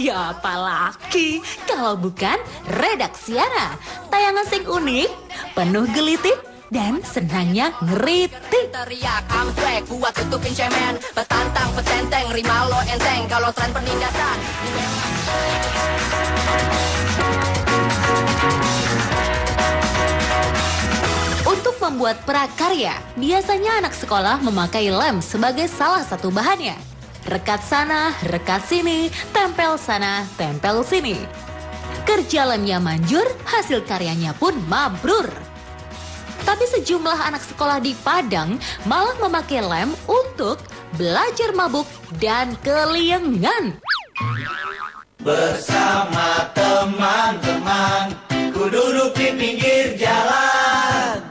Siapa lagi kalau bukan Redaksiana. Tayangan sing unik, penuh gelitik, dan senangnya ngeritik. Teriak amstrek buat tutupin cemen, petantang petenteng rima lo enteng kalau tren penindasan. Untuk membuat prakarya, biasanya anak sekolah memakai lem sebagai salah satu bahannya. Rekat sana, rekat sini, tempel sana, tempel sini. Kerja lemnya manjur, hasil karyanya pun mabrur. Tapi sejumlah anak sekolah di Padang malah memakai lem untuk belajar mabuk dan keliengan. Bersama teman-teman, ku duduk di pinggir jalan,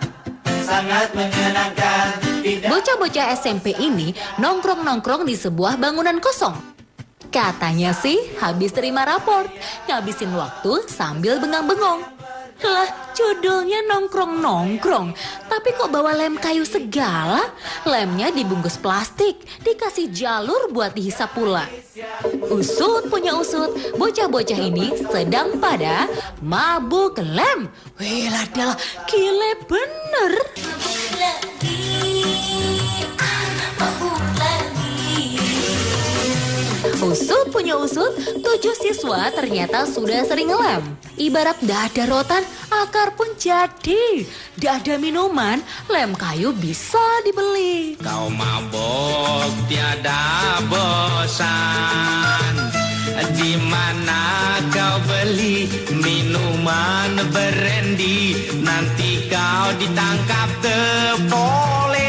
sangat menyenangkan. Bocah-bocah SMP ini nongkrong-nongkrong di sebuah bangunan kosong. Katanya sih habis terima raport, ngabisin waktu sambil bengang-bengong. Lah, judulnya nongkrong-nongkrong, tapi kok bawa lem kayu segala? Lemnya dibungkus plastik, dikasih jalur buat dihisap pula. Usut punya usut, bocah-bocah ini sedang pada mabuk lem. Wih, ladalah, gile bener. Usut punya usut, 7 siswa ternyata sudah sering ngelem. Ibarat dah ada rotan, akar pun jadi. Dah ada minuman, lem kayu bisa dibeli. Kau mabok tiada bosan, di mana kau beli minuman brandy, nanti kau ditangkap polisi.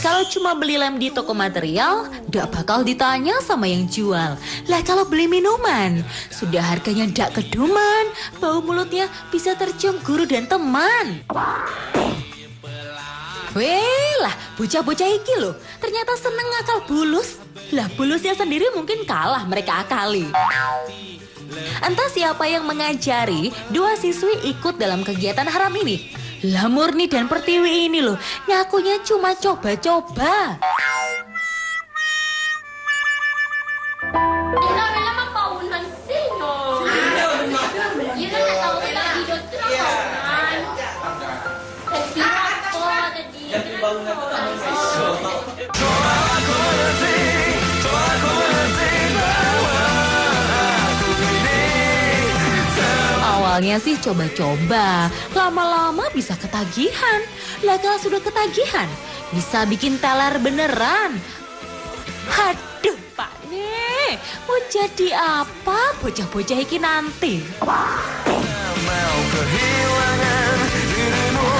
Kalau cuma beli lem di toko material, gak bakal ditanya sama yang jual. Lah kalau beli minuman, sudah harganya gak keduman, bau mulutnya bisa tercium guru dan teman. Weh lah, bocah-bocah iki loh, ternyata seneng ngakal bulus. Lah bulusnya sendiri mungkin kalah mereka akali. Entah siapa yang mengajari 2 siswi ikut dalam kegiatan haram ini. Lah Murni dan Pertiwi ini loh, ngakunya cuma coba-coba. Awalnya sih coba-coba, lama-lama bisa ketagihan. Lah kalau sudah ketagihan, bisa bikin teler beneran. Aduh Pak nih, mau jadi apa bocah-bocah iki nanti? Mau kehilangan dirimu,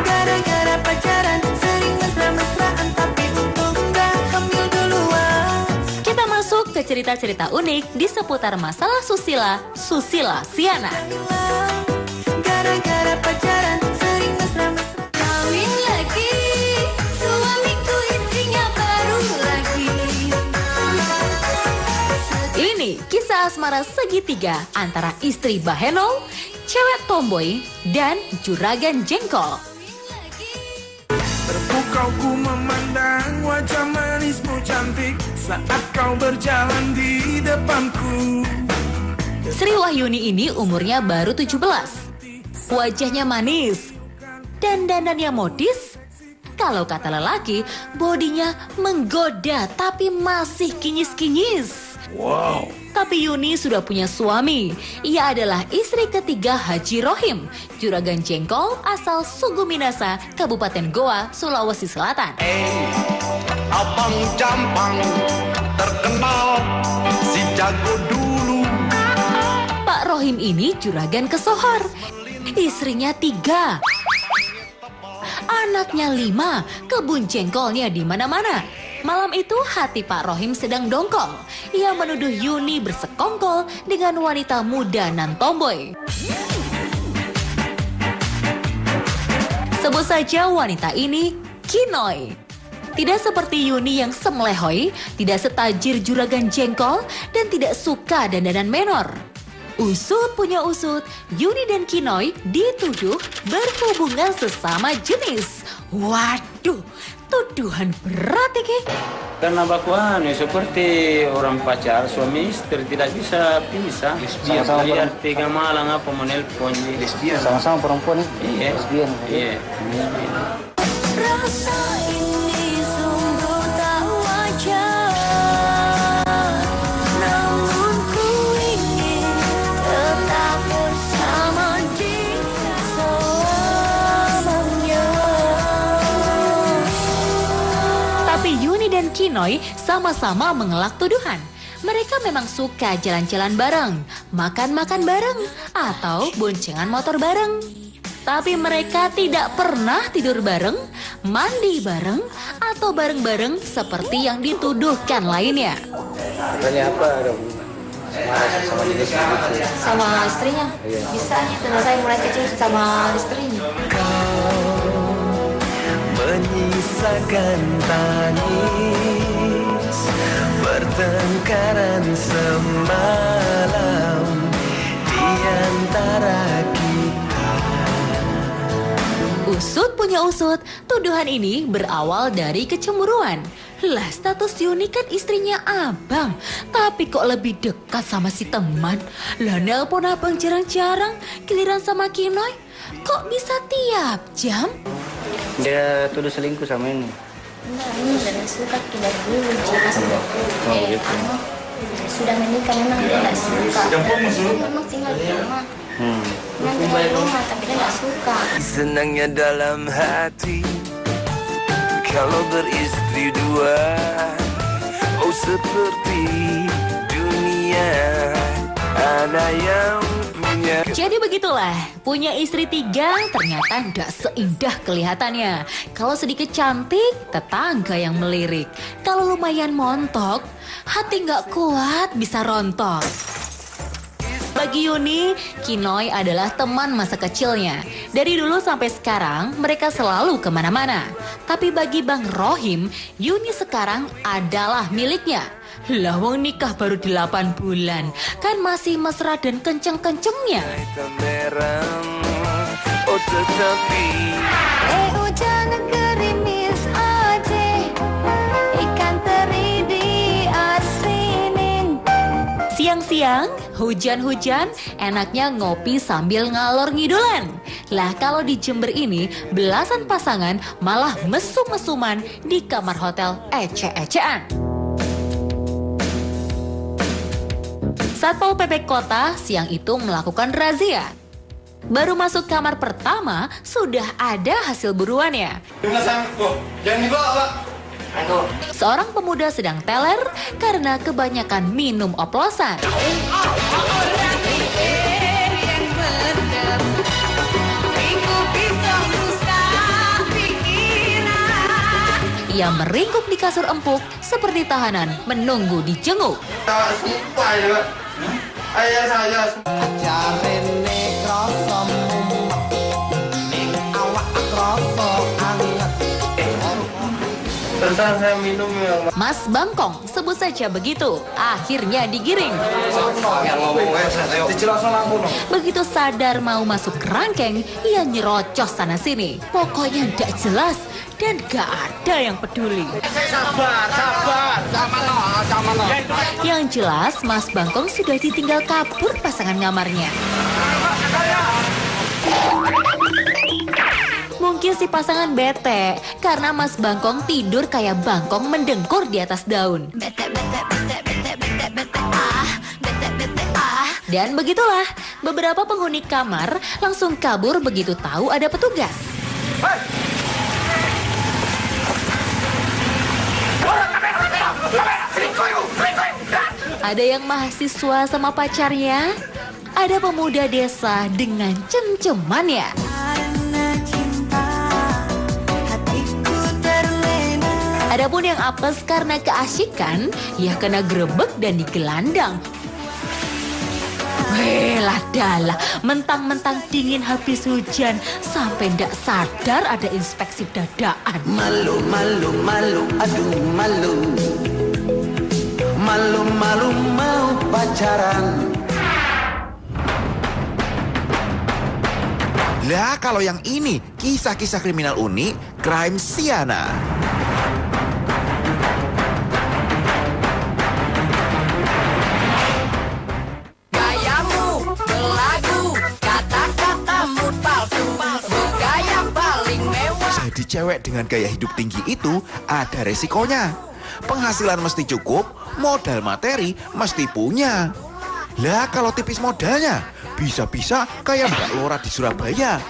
gara-gara pacaran sering mesra-mesraan, tapi untung gak hamil duluan. Kita masuk ke cerita-cerita unik di seputar masalah susila, Susila Siana. Gara-gara pacaran sering mesra-mesraan. Kawin lagi, suamiku istrinya baru lagi. Ini kisah asmara segitiga antara istri Bahenol, cewek tomboy, dan juragan jengkol. Terpukau ku memandang wajah manismu cantik saat kau berjalan di depanku. Sri Wahyuni ini umurnya baru 17. Wajahnya manis, dandanannya modis. Kalau kata lelaki, bodinya menggoda tapi masih kinyis-kinyis. Wow. Tapi Yuni sudah punya suami. Ia adalah istri ketiga Haji Rohim, juragan jengkol asal Suguminasa, Kabupaten Goa, Sulawesi Selatan. Abang Jampang terkenal si jago dulu. Pak Rohim ini juragan kesohor. Istrinya 3, anaknya 5, kebun jengkolnya di mana-mana. Malam itu hati Pak Rohim sedang dongkol. Ia menuduh Yuni bersekongkol dengan wanita muda nan tomboy. Sebut saja wanita ini Kinoy. Tidak seperti Yuni yang semlehoi, tidak setajir juragan jengkol, dan tidak suka dandanan menor. Usut punya usut, Yuni dan Kinoy dituduh berhubungan sesama jenis. Waduh, Tuduhan berat iki. Karena bakuan seperti orang pacar suami istri tidak bisa pisah. Sama-sama lihat 3 malam apa menelpon lesbian. Sama-sama perempuan ya? Iya. Lesbian. Iya. Rasa ini sungguh tak wajar, namun ku ingin tetap bersama dia selamanya. Tapi Yuni dan Kinoy sama-sama mengelak tuduhan. Mereka memang suka jalan-jalan bareng, makan-makan bareng, atau boncengan motor bareng. Tapi mereka tidak pernah tidur bareng, mandi bareng, atau bareng-bareng seperti yang dituduhkan lainnya. Katanya apa dong? Sama jenis Sama istrinya. Bisa karena saya mulai kecil sama istrinya. Menyisakan tangis pertengkaran semalam di antara kita. Usut punya usut, tuduhan ini berawal dari kecemburuan. Lah, status Yuni kan istrinya abang, tapi kok lebih dekat sama si teman. Lah, nelpon abang jarang-jarang, giliran sama Kinoy, kok bisa tiap jam? Dia tuduh selingkuh sama ini. Enggak, ini tidak suka tidak dulu. Jika sudah sudah menikah memang dia tidak suka. Memang tinggal di rumah. Memang tinggal di rumah tapi dia tidak suka. Senangnya dalam hati kalau beristri dua, oh seperti dunia ada yang punya. Jadi begitulah, punya istri 3 ternyata nggak seindah kelihatannya. Kalau sedikit cantik, tetangga yang melirik. Kalau lumayan montok, hati nggak kuat bisa rontok. Bagi Yuni, Kinoy adalah teman masa kecilnya. Dari dulu sampai sekarang, mereka selalu kemana-mana. Tapi bagi Bang Rohim, Yuni sekarang adalah miliknya. Lah, wong nikah baru 8 bulan, kan masih mesra dan kenceng-kencengnya. Oh tetapi Hujan gerimis aja, ikan teri diasinin. Siang-siang, hujan-hujan, enaknya ngopi sambil ngalor ngidulan. Lah, kalau di Jember ini, belasan pasangan malah mesum-mesuman di kamar hotel ece-ecean. Satpol PP Kota siang itu melakukan razia. Baru masuk kamar pertama, sudah ada hasil buruannya. Jangan dibawa, Pak. Seorang pemuda sedang teler karena kebanyakan minum oplosan. Ia meringkuk di kasur empuk seperti tahanan menunggu dijenguk. Sumpah ya, Pak. Ayah saya. Jarene kroso mumet ning awak kroso anget. Tentang saya minum ya, Pak. Mas Bangkong, sebut saja begitu, akhirnya digiring. Begitu sadar mau masuk kerangkeng, ia nyerocos sana-sini. Pokoknya nggak jelas dan gak ada yang peduli. Sabar. Yang jelas, Mas Bangkong sudah ditinggal kabur pasangan ngamarnya. Mungkin si pasangan bete karena Mas Bangkong tidur kayak bangkong mendengkur di atas daun. Dan begitulah, beberapa penghuni kamar langsung kabur begitu tahu ada petugas. Ada yang mahasiswa sama pacarnya, ada pemuda desa dengan cem-cemannya. Karena cinta, hatiku terlena. Adapun yang apes karena keasikan, ya kena grebek dan digelandang. Welah dalah, mentang-mentang dingin habis hujan, sampai ndak sadar ada inspeksi dadaan. Malu, aduh malu. Malu mau pacaran. Lah, kalau yang ini kisah-kisah kriminal unik, Crime Siana. cewek dengan gaya hidup tinggi itu ada resikonya. Penghasilan mesti cukup, modal materi mesti punya. Lah kalau tipis modalnya, bisa-bisa kayak Mbak Lora di Surabaya.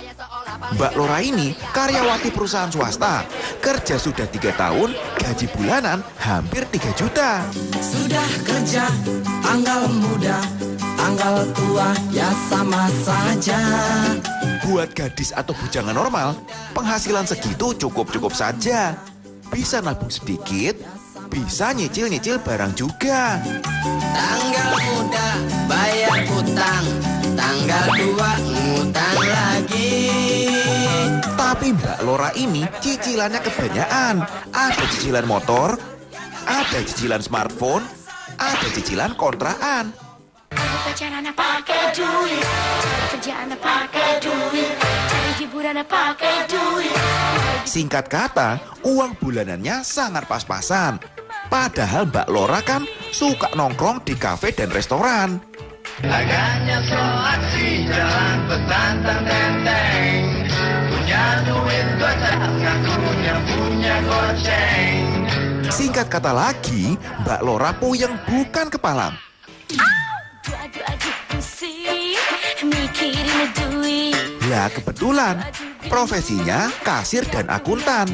Mbak Lora ini karyawati perusahaan swasta, kerja sudah 3 tahun, gaji bulanan hampir 3 juta. Sudah kerja, tanggal muda, tanggal tua, ya sama saja. Buat gadis atau bujangan normal, penghasilan segitu cukup-cukup saja. Bisa nabung sedikit, bisa nyicil-nyicil barang juga. Tanggal muda, bayar utang, tanggal tua, ngutang lagi. Tapi Mbak Lora ini cicilannya kebanyakan. Ada cicilan motor, ada cicilan smartphone, ada cicilan kontrakan. Pacaran pakai duit, cari kerjaan pakai duit, cari hiburan pakai duit. Singkat kata, uang bulanannya sangat pas-pasan. Padahal Mbak Lora kan suka nongkrong di kafe dan restoran. Agaknya so aksi jalan petantang tenteng, punya duit gocap ngakunya punya goceng. Singkat kata lagi, Mbak Lora puyeng bukan kepala. Aduh, pusing, mikirin duit. Lah kebetulan, profesinya kasir dan akuntan.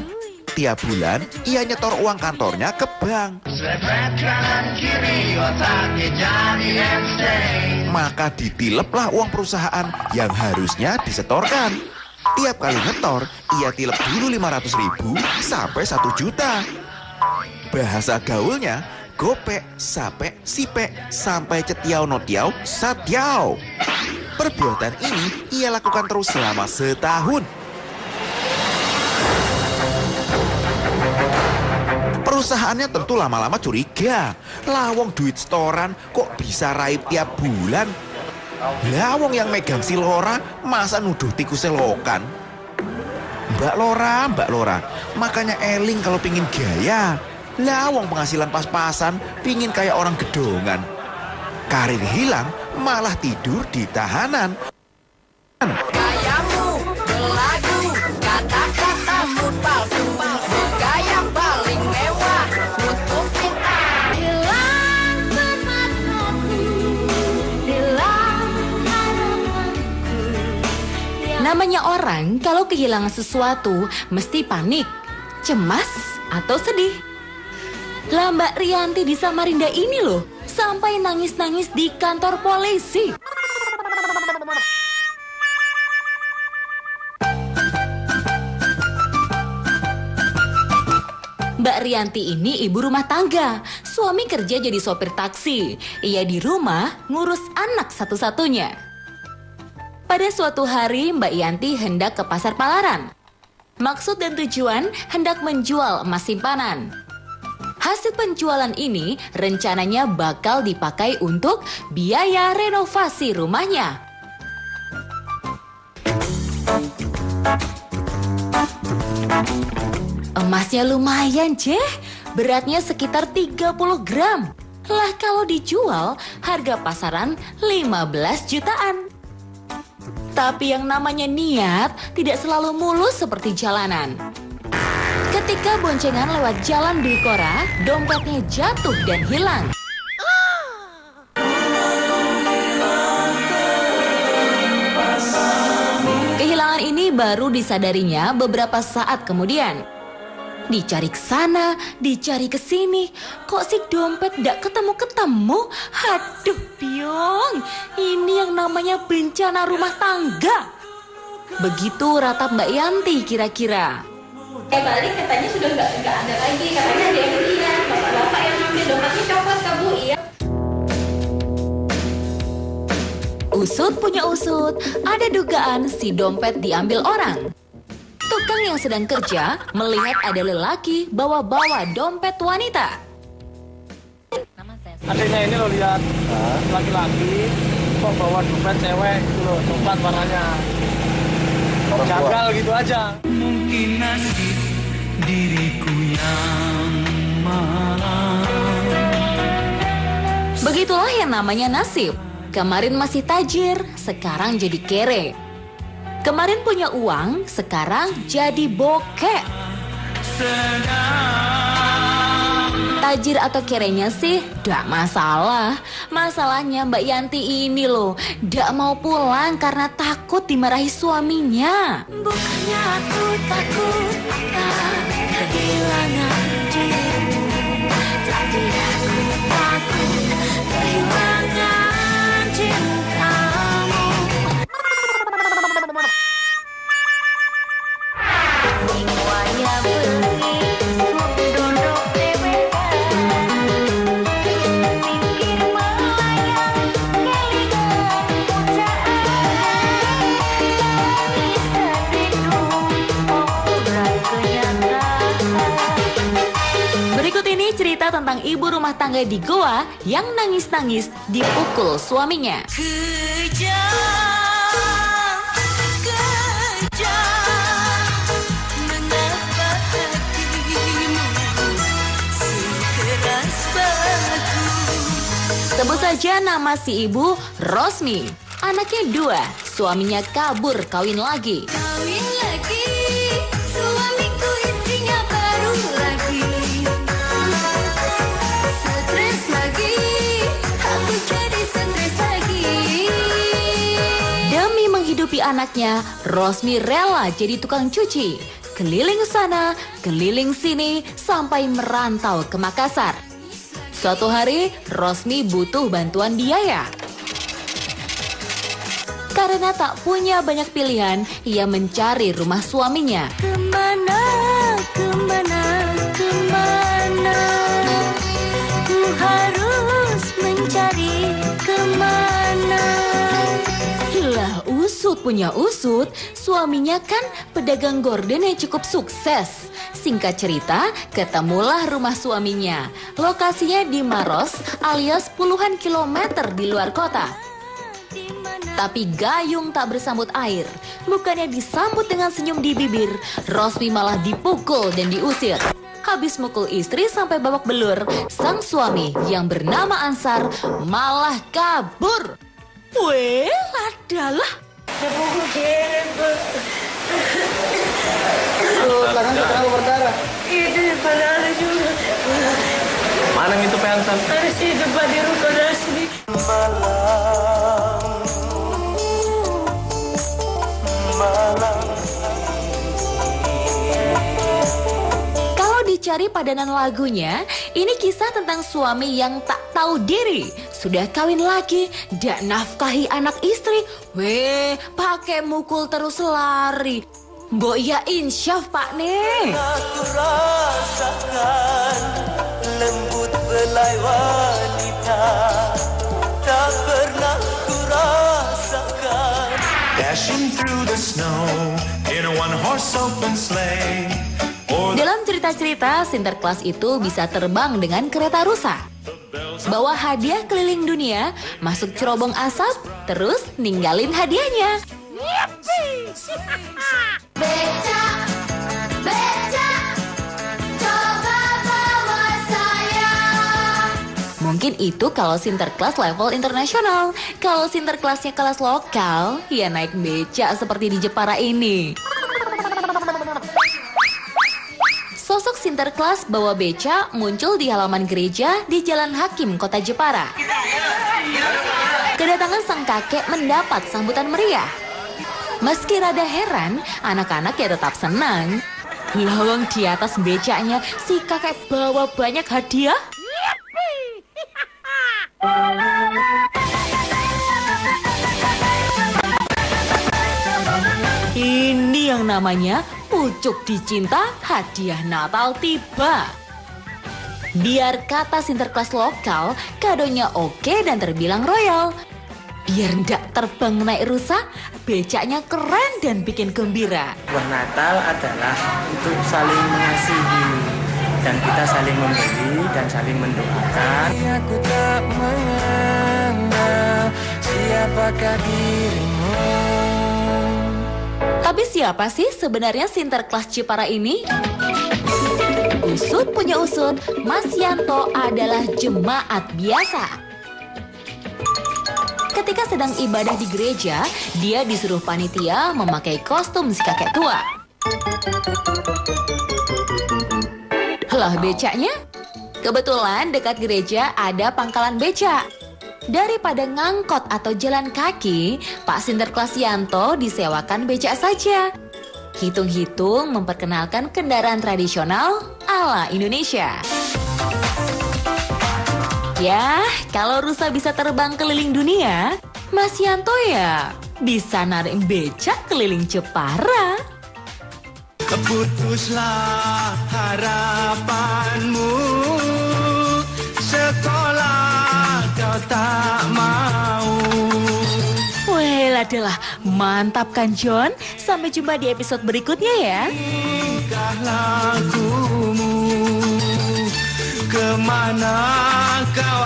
Tiap bulan, ia nyetor uang kantornya ke bank. Slepet kanan kiri otaknya jadi hamstring. Maka ditileplah uang perusahaan yang harusnya disetorkan. Tiap kali nyetor, ia tilep dulu 500.000 sampai 1 juta. Bahasa gaulnya, gopek, sapek, sipek, sampai cetiau notiau, satiau. Perbuatan ini ia lakukan terus selama setahun. Perusahaannya tentu lama-lama curiga. Lawong duit setoran kok bisa raib tiap bulan. Lawong yang megang si Lora masa nuduh tikusnya lokan. Mbak Lora, makanya eling kalau pingin gaya. Lawong penghasilan pas-pasan, pingin kayak orang gedongan. Karir hilang, malah tidur di tahanan. Gayamu berlagu, kata-katamu palsu, gaya paling mewah, nutupin Hilang bermaknaku, hilang harapanku. Namanya orang kalau kehilangan sesuatu mesti panik, cemas, atau sedih. Lah Mbak Rianti di Samarinda ini loh, sampai nangis-nangis di kantor polisi. Mbak Rianti ini ibu rumah tangga, suami kerja jadi sopir taksi. Ia di rumah ngurus anak satu-satunya. Pada suatu hari Mbak Yanti hendak ke pasar Palaran. Maksud dan tujuan hendak menjual emas simpanan. Hasil penjualan ini rencananya bakal dipakai untuk biaya renovasi rumahnya. Emasnya lumayan, Ceh. Beratnya sekitar 30 gram. Lah kalau dijual, harga pasaran 15 jutaan. Tapi yang namanya niat tidak selalu mulus seperti jalanan. Ketika boncengan lewat jalan Dwi Kora, dompetnya jatuh dan hilang. Kehilangan ini baru disadarinya beberapa saat kemudian. Dicari ke sana, dicari ke sini, kok si dompet gak ketemu-ketemu? Aduh Biong, ini yang namanya bencana rumah tangga. Begitu ratap Mbak Yanti kira-kira. Balik katanya sudah nggak ada lagi, katanya ada yang lihat bapak-bapak yang ambil dompetnya copot ke Bu ya. Usut punya usut, ada dugaan si dompet diambil orang. Tukang yang sedang kerja melihat ada lelaki bawa-bawa dompet wanita. Adanya ini lo lihat laki-laki kok bawa dompet cewek gitu loh, coklat warnanya. Jagal gitu aja. Mungkin nasib diriku yang malang. Begitulah yang namanya nasib. Kemarin masih tajir, sekarang jadi kere. Kemarin punya uang, sekarang jadi bokek. Tajir atau kerenya sih, gak masalah. Masalahnya Mbak Yanti ini loh, gak mau pulang karena takut dimarahi suaminya. Bukannya aku takut akan kehilangan dirimu, tapi aku takut kehilangan cintamu. Semuanya pergi, duduk di meja, pikir melayang, kelingan pujaan, bisa rindu, obrolan kenyataan. Berikut ini cerita tentang ibu rumah tangga di Goa yang nangis-nangis dipukul suaminya. Sebut saja nama si ibu, Rosmi. Anaknya 2, suaminya kabur kawin lagi. Kawin lagi, suamiku istrinya baru lagi. Stres lagi, aku jadi stres lagi. Demi menghidupi anaknya, Rosmi rela jadi tukang cuci. Keliling sana, keliling sini, sampai merantau ke Makassar. Suatu hari, Rosmi butuh bantuan biaya. Karena tak punya banyak pilihan, ia mencari rumah suaminya. Kemana, kemana, kemana, ku harus mencari kemana. Lah, usut punya usut, suaminya kan pedagang gorden yang cukup sukses. Singkat cerita, ketemulah rumah suaminya. Lokasinya di Maros alias puluhan kilometer di luar kota. Tapi gayung tak bersambut air. Bukannya disambut dengan senyum di bibir, Rosmi malah dipukul dan diusir. Habis mukul istri sampai babak belur, sang suami yang bernama Ansar malah kabur. Weh, adalah. Tangan kenapa berdarah? Itu padahal juga. Mana itu pensan? Harus di depan di rumah Rosmi. Kalau dicari padanan lagunya, ini kisah tentang suami yang tak tahu diri. Sudah kawin lagi, dak nafkahi anak istri. Weh, pakai mukul terus lari. Mbok ya insyaf pak nih. Aku rasakan lembut belai wanita, tak pernah ku rasakan. Dashing through the snow in a one-horse open sleigh. Dalam cerita-cerita, Sinterklas itu bisa terbang dengan kereta rusa. Bawa hadiah keliling dunia, masuk cerobong asap, terus ninggalin hadiahnya. Beca, beca, coba bawa saya. Mungkin itu kalau Sinterklas level internasional. Kalau Sinterklasnya kelas lokal, ya naik beca seperti di Jepara ini. Sosok Sinterklas bawa beca muncul di halaman gereja di Jalan Hakim, Kota Jepara. Kedatangan sang kakek mendapat sambutan meriah. Meski rada heran, anak-anak ya tetap senang. Lawang di atas becanya, si kakek bawa banyak hadiah. Ini yang namanya pucuk dicinta, hadiah Natal tiba. Biar kata Sinterklas lokal, kadonya oke dan terbilang royal. Biar ndak terbang naik rusa, becaknya keren dan bikin gembira. Buah Natal adalah untuk saling mengasihi dan kita saling memberi dan saling mendoakan. Aku tak mengenal siapakah dirimu. Tapi siapa sih sebenarnya Sinterklas Jepara ini? Usut punya usut, Mas Yanto adalah jemaat biasa. Ketika Ketika sedang ibadah di gereja, dia disuruh panitia memakai kostum si kakek tua. Lah becaknya? Kebetulan dekat gereja ada pangkalan becak. Daripada ngangkot atau jalan kaki, Pak Sinterklas Yanto disewakan becak saja. Hitung-hitung memperkenalkan kendaraan tradisional ala Indonesia. Ya, kalau rusa bisa terbang keliling dunia, Mas Yanto ya bisa narik becak keliling Jepara. Putuslah harapanmu, sekolah kau tak mau. Weh, adalah mantap kan John? Sampai jumpa di episode berikutnya ya. Tingkah lakumu, kemana kau